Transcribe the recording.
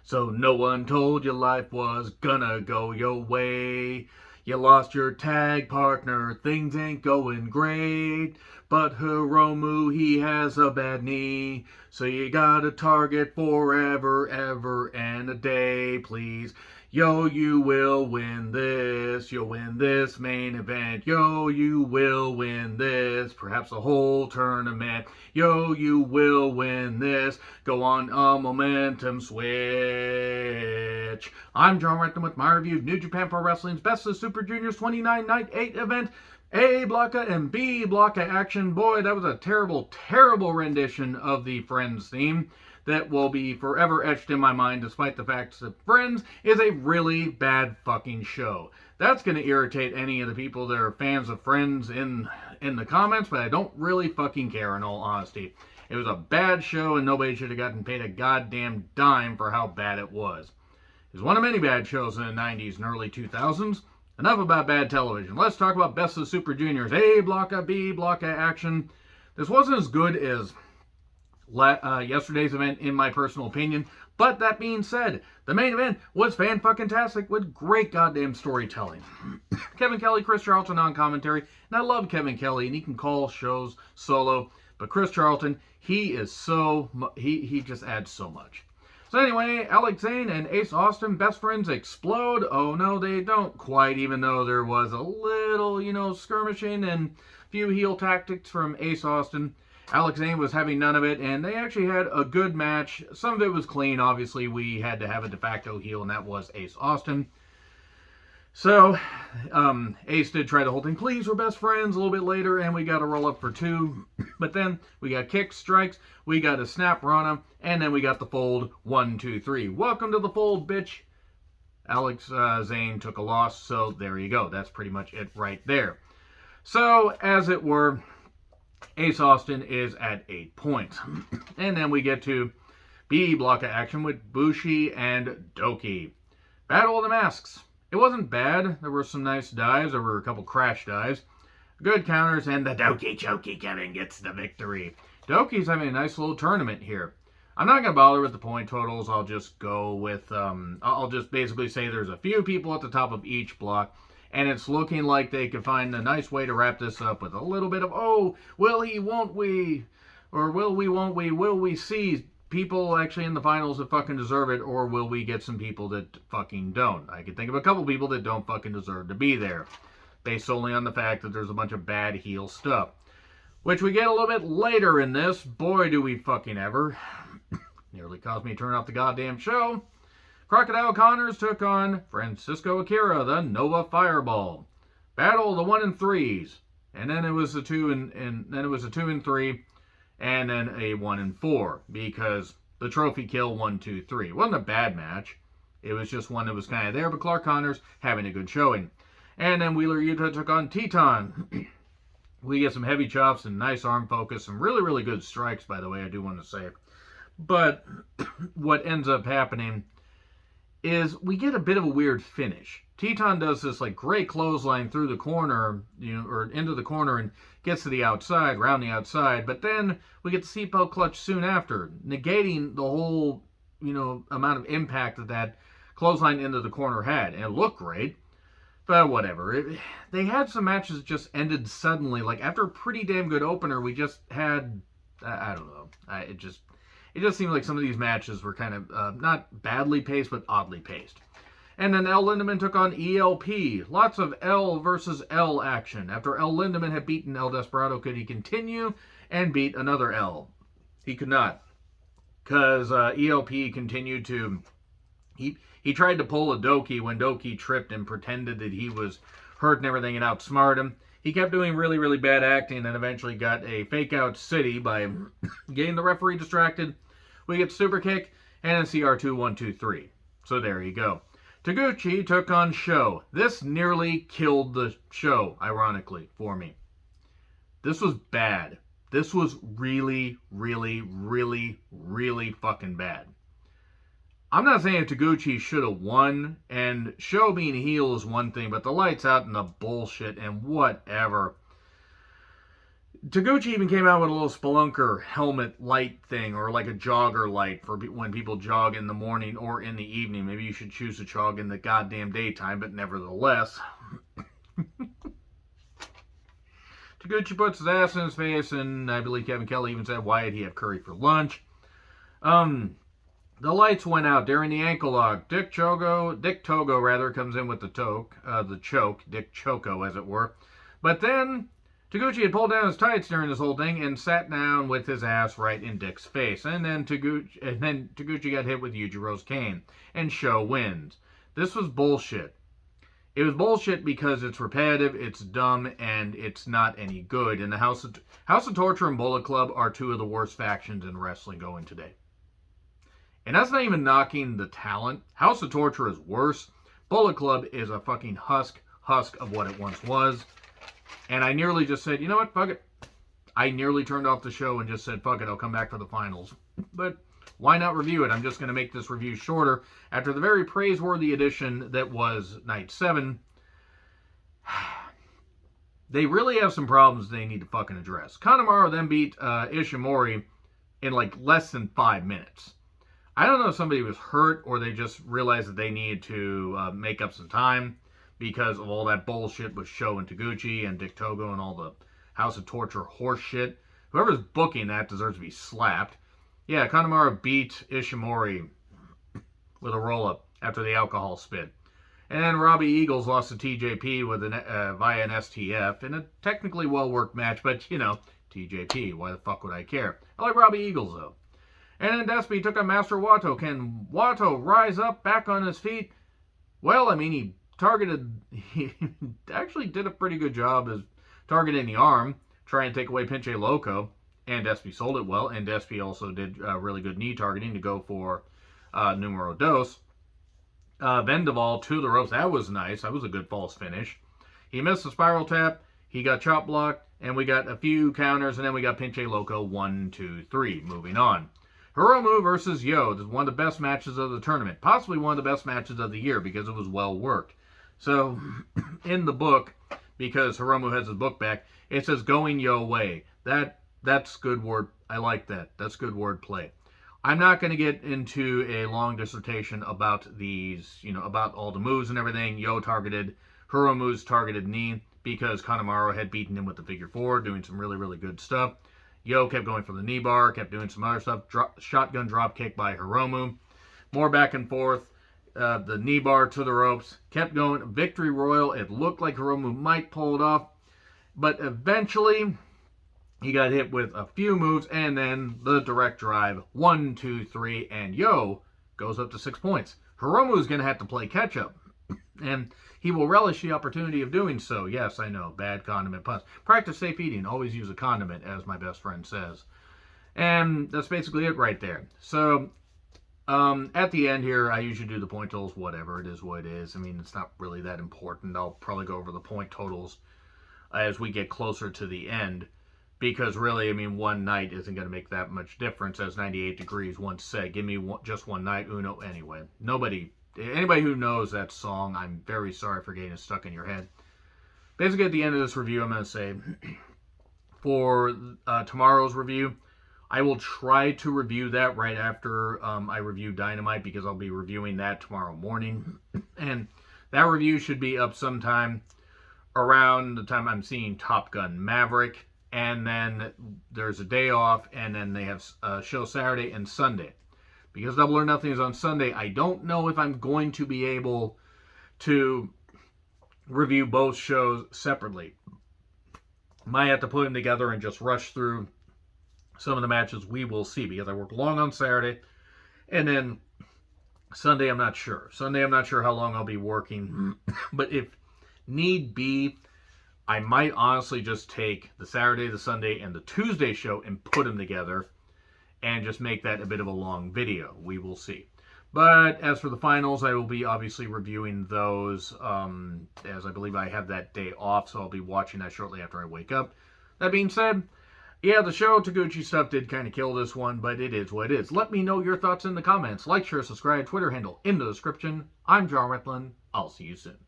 So no one told you life was gonna go your way. You lost your tag partner, things ain't going great. But Hiromu, he has a bad knee. So you gotta target forever, ever, and a day, please. Yo, you will win this. You'll win this main event. Yo, you will win this. Perhaps the whole tournament. Yo, you will win this. Go on a momentum switch. I'm John Renton with my review of New Japan Pro Wrestling's Best of Super Juniors 29 Night 8 event. A blocka and B blocka action. Boy, that was a terrible, terrible rendition of the Friends theme that will be forever etched in my mind, despite the fact that Friends is a really bad fucking show. That's going to irritate any of the people that are fans of Friends in the comments, but I don't really fucking care, in all honesty. It was a bad show, and nobody should have gotten paid a goddamn dime for how bad it was. It was one of many bad shows in the 90s and early 2000s. Enough about bad television. Let's talk about Best of Super Juniors. A blocka, B blocka action. This wasn't as good as yesterday's event, in my personal opinion. But that being said, the main event was fan-fucking-tastic with great goddamn storytelling. Kevin Kelly, Chris Charlton on commentary. And I love Kevin Kelly, and he can call shows solo. But Chris Charlton, he is he just adds so much. So anyway, Alex Zane and Ace Austin, best friends, explode. Oh no, they don't quite, even though there was a little, skirmishing and few heel tactics from Ace Austin. Alex Zane was having none of it, and they actually had a good match. Some of it was clean. Obviously, we had to have a de facto heel, and that was Ace Austin. So, Ace did try the whole thing. Please, we're best friends a little bit later, and we got a roll up for two. But then we got kicks, strikes, we got a snap Rana, and then we got the fold. 1, 2, 3. Welcome to the fold, bitch. Alex Zane took a loss, so there you go. That's pretty much it right there. So, as it were, Ace Austin is at 8 points. And then we get to B block of action with Bushi and Doki. Battle of the Masks. It wasn't bad. There were some nice dives. There were a couple crash dives. Good counters, and the Doki Choki Kevin gets the victory. Doki's having a nice little tournament here. I'm not going to bother with the point totals. I'll just go with, I'll just basically say there's a few people at the top of each block. And it's looking like they could find a nice way to wrap this up with a little bit of, oh, will he, won't we? Or will we, won't we? Will we see people actually in the finals that fucking deserve it? Or will we get some people that fucking don't? I can think of a couple people that don't fucking deserve to be there. Based solely on the fact that there's a bunch of bad heel stuff. Which we get a little bit later in this. Boy, do we fucking ever. Nearly caused me to turn off the goddamn show. Crocodile Connors took on Francisco Akira, the Nova Fireball. Battle of the 1 and 3s. And then it was a 2 and then it was a 2 and 3, and then a 1 and 4, because the trophy kill 1, 2, 3. It wasn't a bad match. It was just one that was kind of there, but Clark Connors having a good showing. And then Wheeler Yuta took on Teton. We get some heavy chops and nice arm focus, some really, really good strikes, by the way, I do want to say. But what ends up happening is we get a bit of a weird finish. Teton does this like great clothesline through the corner, or into the corner, and gets to the outside, round the outside, but then we get the seatbelt clutch soon after, negating the whole, amount of impact that clothesline into the corner had. And it looked great, but whatever. They had some matches that just ended suddenly. Like after a pretty damn good opener, we just had, I don't know, it just seemed like some of these matches were kind of not badly paced, but oddly paced. And then El Lindaman took on ELP. Lots of L versus L action. After El Lindaman had beaten El Desperado, could he continue and beat another L? He could not. Because ELP continued to... He tried to pull a Doki when Doki tripped and pretended that he was hurt and everything and outsmarted him. He kept doing really, really bad acting and eventually got a fake-out city by getting the referee distracted. We get super kick and a CR2 1, 2, 3. So there you go. Taguchi took on Sho. This nearly killed the show, ironically, for me. This was bad. This was really, really, really, really fucking bad. I'm not saying Taguchi should have won, and Sho being heel is one thing, but the lights out and the bullshit and whatever. Taguchi even came out with a little spelunker helmet light thing, or like a jogger light for when people jog in the morning or in the evening. Maybe you should choose to jog in the goddamn daytime, but nevertheless. Taguchi puts his ass in his face, and I believe Kevin Kelly even said, why did he have curry for lunch? The lights went out during the ankle lock. Dick Togo comes in with the choke, Dick Choco as it were. But then Taguchi had pulled down his tights during this whole thing and sat down with his ass right in Dick's face. And then Taguchi got hit with Yujiro's cane, and Show wins. This was bullshit. It was bullshit because it's repetitive, it's dumb, and it's not any good. And the House of Torture and Bullet Club are two of the worst factions in wrestling going today. And that's not even knocking the talent. House of Torture is worse. Bullet Club is a fucking husk of what it once was. And I nearly just said, you know what, fuck it. I nearly turned off the show and just said, fuck it, I'll come back for the finals. But why not review it? I'm just going to make this review shorter. After the very praiseworthy edition that was Night 7, they really have some problems they need to fucking address. Kanemaru then beat Ishimori in like less than 5 minutes. I don't know if somebody was hurt or they just realized that they needed to make up some time because of all that bullshit with Sho and Taguchi and Dick Togo and all the House of Torture horse shit. Whoever's booking that deserves to be slapped. Yeah, Kanemaru beat Ishimori with a roll-up after the alcohol spit. And then Robbie Eagles lost to TJP via an STF in a technically well-worked match, but, you know, TJP, why the fuck would I care? I like Robbie Eagles, though. And then Despy took on Master Wato. Can Wato rise up back on his feet? Well, I mean, he actually did a pretty good job as targeting the arm, trying to take away Pinche Loco, and Despy sold it well, and Despy also did really good knee targeting to go for numero dos. Vendaval to the ropes. That was nice. That was a good false finish. He missed the spiral tap. He got chop blocked, and we got a few counters, and then we got Pinche Loco 1, 2, 3. Moving on. Hiromu versus Yoh. This is one of the best matches of the tournament. Possibly one of the best matches of the year because it was well worked. So, in the book, because Hiromu has his book back, it says going Yoh Way. That's good word. I like that. That's good word play. I'm not going to get into a long dissertation about these, about all the moves and everything. Yoh targeted Hiromu's targeted knee because Kanemaru had beaten him with the figure four, doing some really, really good stuff. Yoh kept going for the knee bar, kept doing some other stuff. Shotgun drop kick by Hiromu. More back and forth. The knee bar to the ropes. Kept going. Victory Royal. It looked like Hiromu might pull it off. But eventually, he got hit with a few moves. And then the direct drive. 1, 2, 3. And Yoh goes up to 6 points. Hiromu is going to have to play catch up. And he will relish the opportunity of doing so. Yes, I know. Bad condiment puns. Practice safe eating. Always use a condiment, as my best friend says. And that's basically it right there. So, at the end here, I usually do the point totals, whatever. It is what it is. I mean, it's not really that important. I'll probably go over the point totals as we get closer to the end. Because really, I mean, one night isn't going to make that much difference. As 98 Degrees once said, give me just one night, Uno. Anyway, anybody who knows that song, I'm very sorry for getting it stuck in your head. Basically, at the end of this review, I'm going to say, for tomorrow's review, I will try to review that right after I review Dynamite, because I'll be reviewing that tomorrow morning. And that review should be up sometime around the time I'm seeing Top Gun Maverick. And then there's a day off, and then they have a show Saturday and Sunday. Because Double or Nothing is on Sunday, I don't know if I'm going to be able to review both shows separately. Might have to put them together and just rush through some of the matches. We will see, because I work long on Saturday. And then Sunday, I'm not sure. Sunday, I'm not sure how long I'll be working. But if need be, I might honestly just take the Saturday, the Sunday, and the Tuesday show and put them together and just make that a bit of a long video. We will see. But as for the finals, I will be obviously reviewing those, as I believe I have that day off, so I'll be watching that shortly after I wake up. That being said, yeah, the show Taguchi stuff did kind of kill this one, but it is what it is. Let me know your thoughts in the comments. Like, share, subscribe, Twitter handle in the description. I'm John Retlin. I'll see you soon.